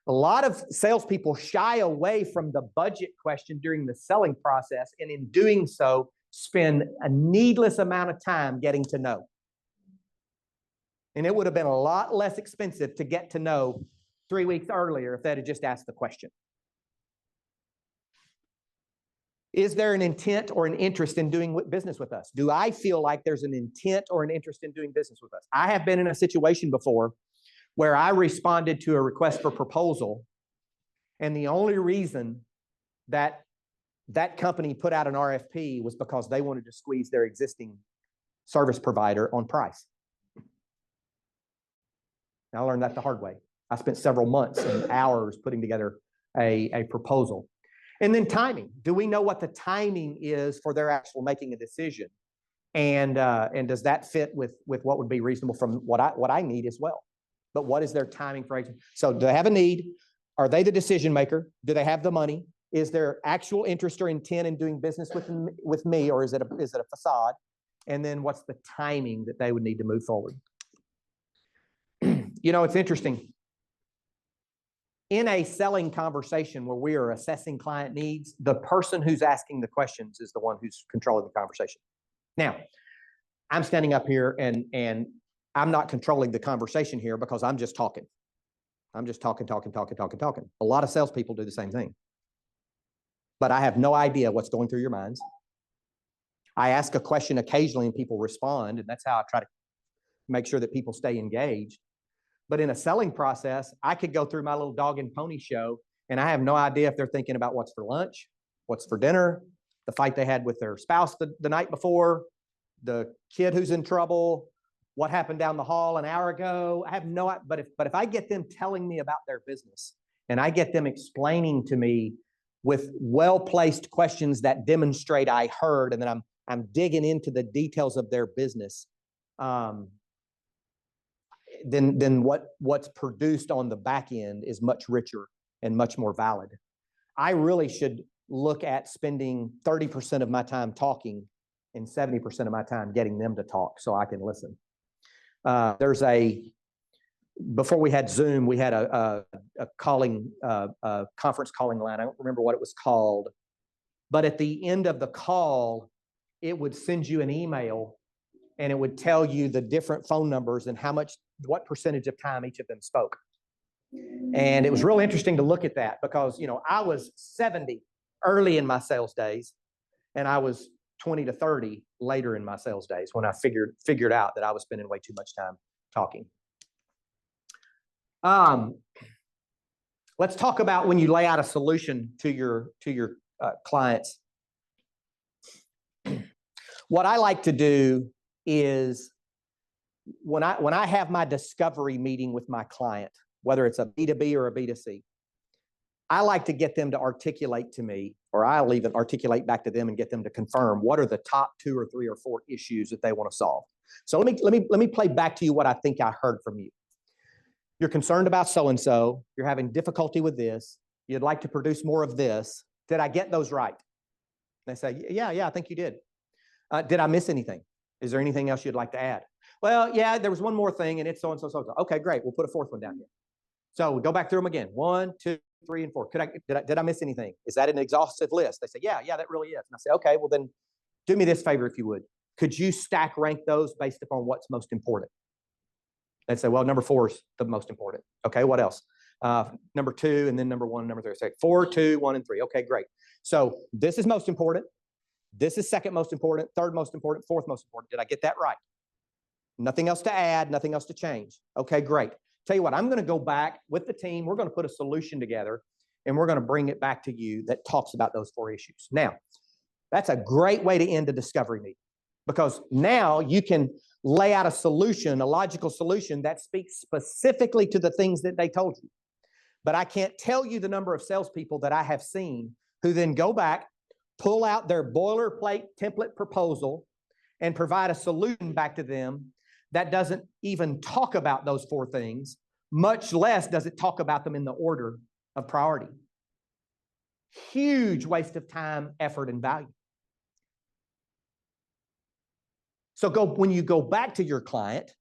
A lot of salespeople shy away from the budget question during the selling process, and in doing so, spend a needless amount of time getting to know. And it would have been a lot less expensive to get to know 3 weeks earlier if they'd have just asked the question. Is there an intent or an interest in doing business with us? Do I feel like there's an intent or an interest in doing business with us? I have been in a situation before where I responded to a request for proposal, and the only reason that that company put out an RFP was because they wanted to squeeze their existing service provider on price. And I learned that the hard way. I spent several months and hours putting together a proposal. And then timing. Do we know what the timing is for their actual making a decision? And does that fit with what would be reasonable from what I need as well? But what is their timing for action? So do they have a need? Are they the decision maker? Do they have the money? Is there actual interest or intent in doing business with me, or is it a facade? And then what's the timing that they would need to move forward? You know, it's interesting. In a selling conversation where we are assessing client needs, the person who's asking the questions is the one who's controlling the conversation. Now, I'm standing up here and I'm not controlling the conversation here because I'm just talking. I'm just talking. A lot of salespeople do the same thing. But I have no idea what's going through your minds. I ask a question occasionally and people respond, and that's how I try to make sure that people stay engaged. But in a selling process, I could go through my little dog and pony show, and I have no idea if they're thinking about what's for lunch, what's for dinner, the fight they had with their spouse the night before, the kid who's in trouble, what happened down the hall an hour ago. I have no idea. But if I get them telling me about their business, and I get them explaining to me with well-placed questions that demonstrate I heard, and then I'm digging into the details of their business, then what's produced on the back end is much richer and much more valid. I really should look at spending 30% of my time talking and 70% of my time getting them to talk so I can listen. Before we had Zoom, we had a conference calling line. I don't remember what it was called, but at the end of the call, it would send you an email and it would tell you the different phone numbers and what percentage of time each of them spoke. And it was real interesting to look at that because, you know, I was 70 early in my sales days, and I was 20 to 30 later in my sales days when I figured out that I was spending way too much time talking. Let's talk about when you lay out a solution to your clients. What I like to do is when I have my discovery meeting with my client, whether it's a B2B or a B2C, I like to get them to articulate to me, or I'll even articulate back to them and get them to confirm what are the top 2 or 3 or 4 issues that they want to solve. So let me play back to you what I think I heard from you. You're concerned about so-and-so. You're having difficulty with this. You'd like to produce more of this. Did I get those right? They say, yeah, I think you did. Did I miss anything? Is there anything else you'd like to add? Well, yeah, there was one more thing, and it's so-and-so, so-and-so. Okay, great. We'll put a 4th one down here. So we go back through them again. 1, 2, 3, and 4. Did I miss anything? Is that an exhaustive list? They say, yeah, that really is. And I say, okay, well then do me this favor if you would. Could you stack rank those based upon what's most important? They'd say, well, number 4 is the most important. Okay, what else? Number 2, and then number 1, and number 3. Say 4, 2, 1, and 3. Okay, great. So this is most important. This is second most important, third most important, fourth most important. Did I get that right? Nothing else to add, nothing else to change. Okay, great. Tell you what, I'm going to go back with the team. We're going to put a solution together, and we're going to bring it back to you that talks about those 4 issues. Now, that's a great way to end a discovery meeting, because now you can lay out a solution, a logical solution that speaks specifically to the things that they told you. But I can't tell you the number of salespeople that I have seen who then go back, pull out their boilerplate template proposal, and provide a solution back to them that doesn't even talk about those 4 things, much less does it talk about them in the order of priority. Huge waste of time, effort, and value. So when you go back to your client,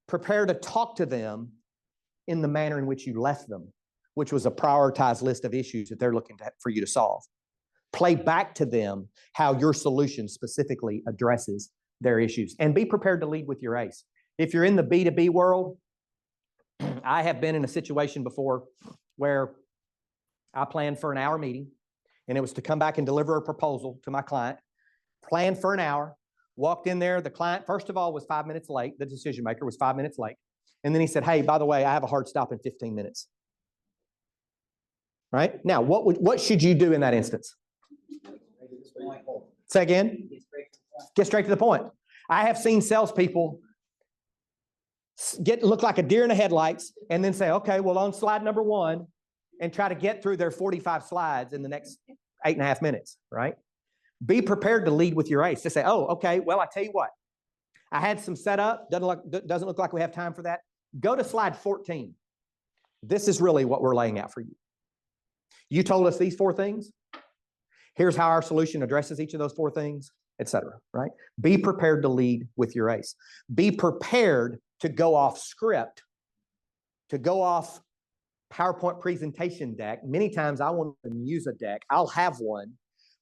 prepare to talk to them in the manner in which you left them, which was a prioritized list of issues that they're looking for you to solve. Play back to them how your solution specifically addresses their issues, and be prepared to lead with your ace. If you're in the B2B world, I have been in a situation before where I planned for an hour meeting, and it was to come back and deliver a proposal to my client. Planned for an hour, walked in there. The client, first of all, was 5 minutes late. The decision maker was 5 minutes late. And then he said, hey, by the way, I have a hard stop in 15 minutes. Right? Now, what should you do in that instance? Say again? Get straight to the point. I have seen salespeople look like a deer in the headlights and then say, okay, well, on slide number 1, and try to get through their 45 slides in the next 8.5 minutes, right? Be prepared to lead with your ace. Just say, oh, okay, well, I tell you what. I had some setup. Doesn't look like we have time for that. Go to slide 14. This is really what we're laying out for you. You told us these 4 things. Here's how our solution addresses each of those 4 things, etc. Right? Be prepared to lead with your ace. Be prepared to go off script, to go off PowerPoint presentation deck. Many times I won't even use a deck. I'll have one,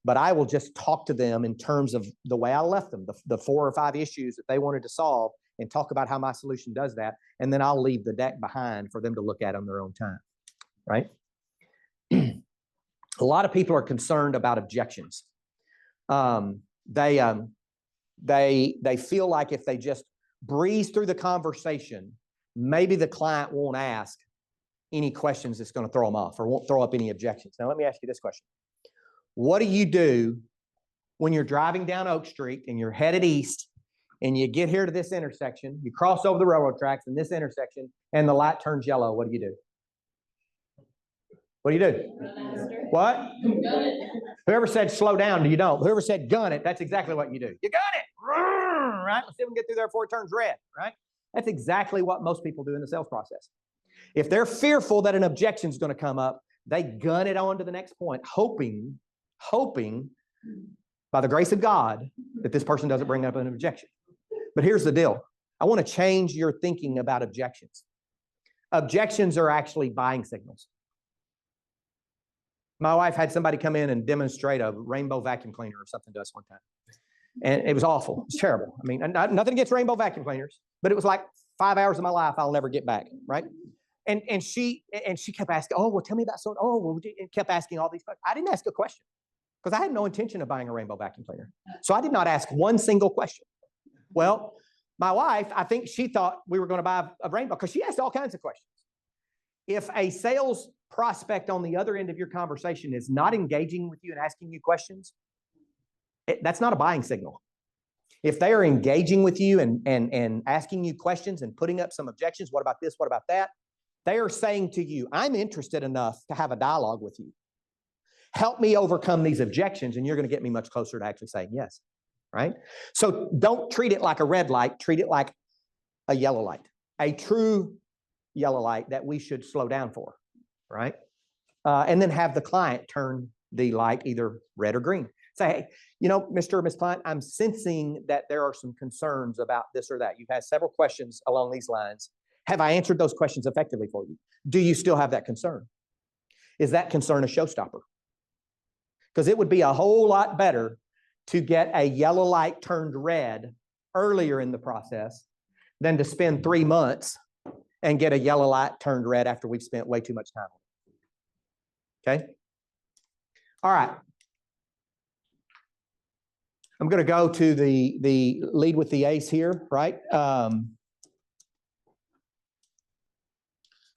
but I will just talk to them in terms of the way I left them, the 4 or 5 issues that they wanted to solve, and talk about how my solution does that. And then I'll leave the deck behind for them to look at on their own time, right? A lot of people are concerned about objections. They feel like if they just breeze through the conversation, maybe the client won't ask any questions that's going to throw them off or won't throw up any objections. Now, let me ask you this question. What do you do when you're driving down Oak Street and you're headed east and you get here to this intersection, you cross over the railroad tracks in this intersection, and the light turns yellow? What do you do? What do you do? What? Whoever said slow down, you don't. Whoever said gun it, that's exactly what you do. You gun it, right? Let's see if we can get through there before it turns red, right? That's exactly what most people do in the sales process. If they're fearful that an objection is going to come up, they gun it on to the next point, hoping by the grace of God that this person doesn't bring up an objection. But here's the deal. I want to change your thinking about objections. Objections are actually buying signals. My wife had somebody come in and demonstrate a rainbow vacuum cleaner or something to us one time. And it was awful. It's terrible. I mean, nothing against rainbow vacuum cleaners, but it was like 5 hours of my life I'll never get back, right? And she kept asking, oh, well, tell me about so. Oh, well, and kept asking all these questions. I didn't ask a question because I had no intention of buying a rainbow vacuum cleaner. So I did not ask one single question. Well, my wife, I think she thought we were going to buy a rainbow because she asked all kinds of questions. If a sales prospect on the other end of your conversation is not engaging with you and asking you questions, that's not a buying signal. If they are engaging with you and asking you questions and putting up some objections, what about this, what about that? They are saying to you, I'm interested enough to have a dialogue with you. Help me overcome these objections, and you're going to get me much closer to actually saying yes, right? So don't treat it like a red light. Treat it like a yellow light, a true yellow light that we should slow down for, right? And then have the client turn the light either red or green. Say, hey, you know, Mr. or Ms. Client, I'm sensing that there are some concerns about this or that. You've had several questions along these lines. Have I answered those questions effectively for you? Do you still have that concern? Is that concern a showstopper? Because it would be a whole lot better to get a yellow light turned red earlier in the process than to spend 3 months and get a yellow light turned red after we've spent way too much time on it. Okay? All right. I'm going to go to the lead with the ace here, right?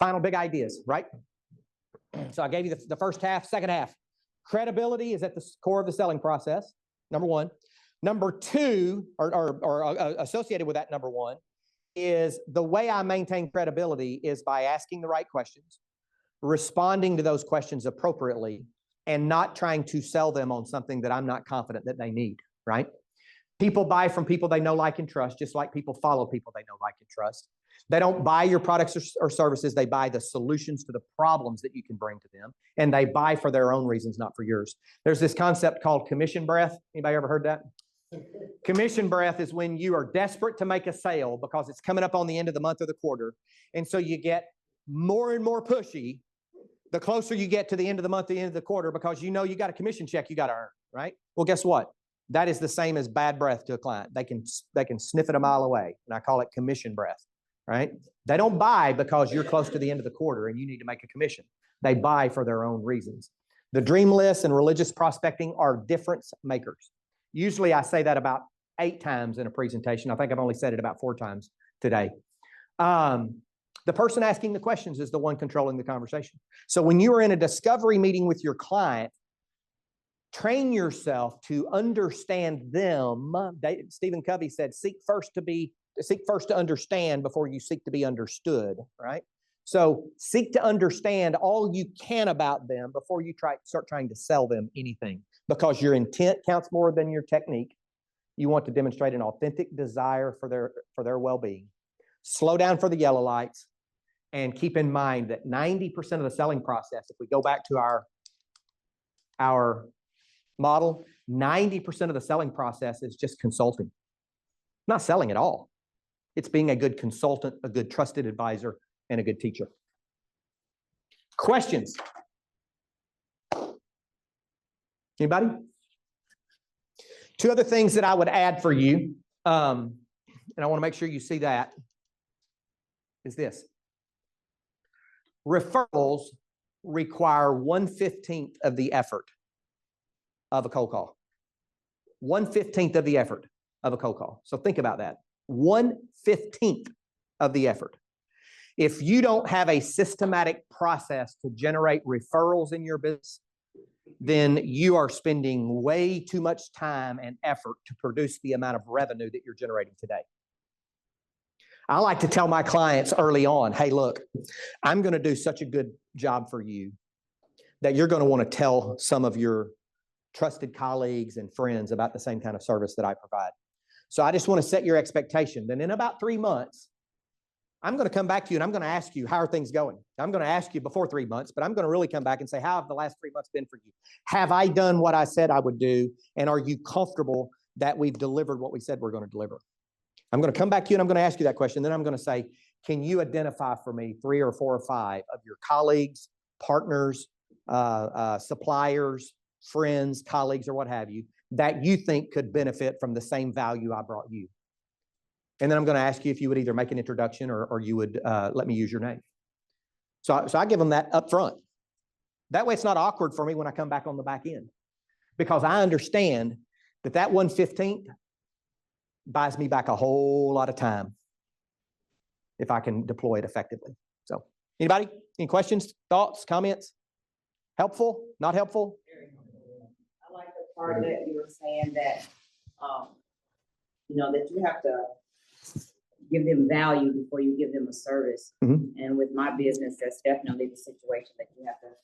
Final big ideas, right? So I gave you the first half, second half. Credibility is at the core of the selling process, number 1. Number 2, or associated with that number 1, is the way I maintain credibility is by asking the right questions, responding to those questions appropriately, and not trying to sell them on something that I'm not confident that they need, right? People buy from people they know, like, and trust, just like people follow people they know, like, and trust. They don't buy your products or services. They buy the solutions to the problems that you can bring to them, and they buy for their own reasons, not for yours. There's this concept called commission breath. Anybody ever heard that? Commission breath is when you are desperate to make a sale because it's coming up on the end of the month or the quarter, and so you get more and more pushy the closer you get to the end of the month, the end of the quarter, because you know you got a commission check you got to earn, right? Well, guess what? That is the same as bad breath to a client. They can sniff it a mile away, and I call it commission breath, right? They don't buy because you're close to the end of the quarter and you need to make a commission. They buy for their own reasons. The dream lists and religious prospecting are difference makers. Usually I say that about 8 times in a presentation. I think I've only said it about 4 times today. The person asking the questions is the one controlling the conversation. So when you are in a discovery meeting with your client, train yourself to understand them. Stephen Covey said, seek first to understand before you seek to be understood, right? So seek to understand all you can about them before you start trying to sell them anything, because your intent counts more than your technique. You want to demonstrate an authentic desire for their well-being. Slow down for the yellow lights, and keep in mind that 90% of the selling process, if we go back to our model, 90% of the selling process is just consulting. Not selling at all. It's being a good consultant, a good trusted advisor, and a good teacher. Questions? Anybody? 2 other things that I would add for you, and I want to make sure you see that, is this. Referrals require 1/15 of the effort of a cold call. 1/15 of the effort of a cold call. So think about that. 1/15 of the effort. If you don't have a systematic process to generate referrals in your business, then you are spending way too much time and effort to produce the amount of revenue that you're generating today. I like to tell my clients early on, hey, look, I'm going to do such a good job for you that you're going to want to tell some of your trusted colleagues and friends about the same kind of service that I provide. So I just want to set your expectation. Then in about 3 months, I'm going to come back to you and I'm going to ask you, how are things going? I'm going to ask you before 3 months, but I'm going to really come back and say, how have the last 3 months been for you? Have I done what I said I would do? And are you comfortable that we've delivered what we said we're going to deliver? I'm going to come back to you and I'm going to ask you that question. Then I'm going to say, can you identify for me 3 or 4 or 5 of your colleagues, partners, suppliers, friends, colleagues, or what have you, that you think could benefit from the same value I brought you? And then I'm going to ask you if you would either make an introduction or you would let me use your name. So I give them that up front. That way it's not awkward for me when I come back on the back end, because I understand that 1/15 buys me back a whole lot of time if I can deploy it effectively. So anybody, any questions, thoughts, comments? Helpful, not helpful? I like the part that you were saying that, that you have to give them value before you give them a service. Mm-hmm. And with my business, that's definitely the situation that you have to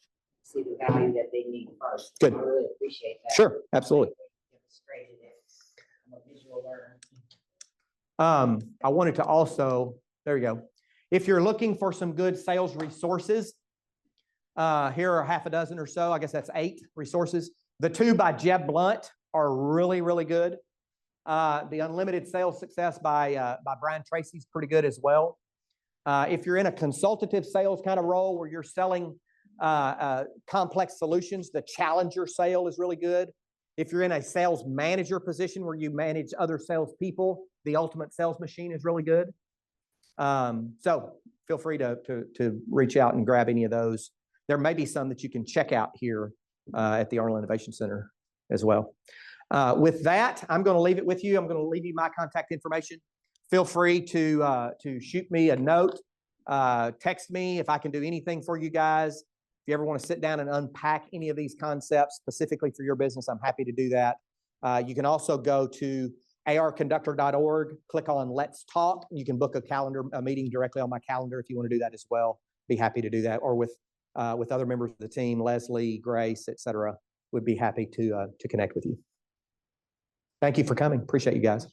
see the value that they need first. Good. I really appreciate that. Sure, absolutely. Demonstrated it. I'm a visual learner. I wanted to also, there you go. If you're looking for some good sales resources, here are half a dozen or so. I guess that's 8 resources. The 2 by Jeb Blunt are really, really good. The Unlimited Sales Success by Brian Tracy is pretty good as well. If you're in a consultative sales kind of role where you're selling complex solutions, the Challenger Sale is really good. If you're in a sales manager position where you manage other salespeople, the Ultimate Sales Machine is really good. So feel free to reach out and grab any of those. There may be some that you can check out here at the Arnold Innovation Center as well. With that, I'm going to leave it with you. I'm going to leave you my contact information. Feel free to shoot me a note, text me if I can do anything for you guys. If you ever want to sit down and unpack any of these concepts specifically for your business, I'm happy to do that. You can also go to arconductor.org, click on Let's Talk. You can book a meeting directly on my calendar if you want to do that as well. Be happy to do that, or with other members of the team, Leslie, Grace, etc. Would be happy to connect with you. Thank you for coming. Appreciate you guys.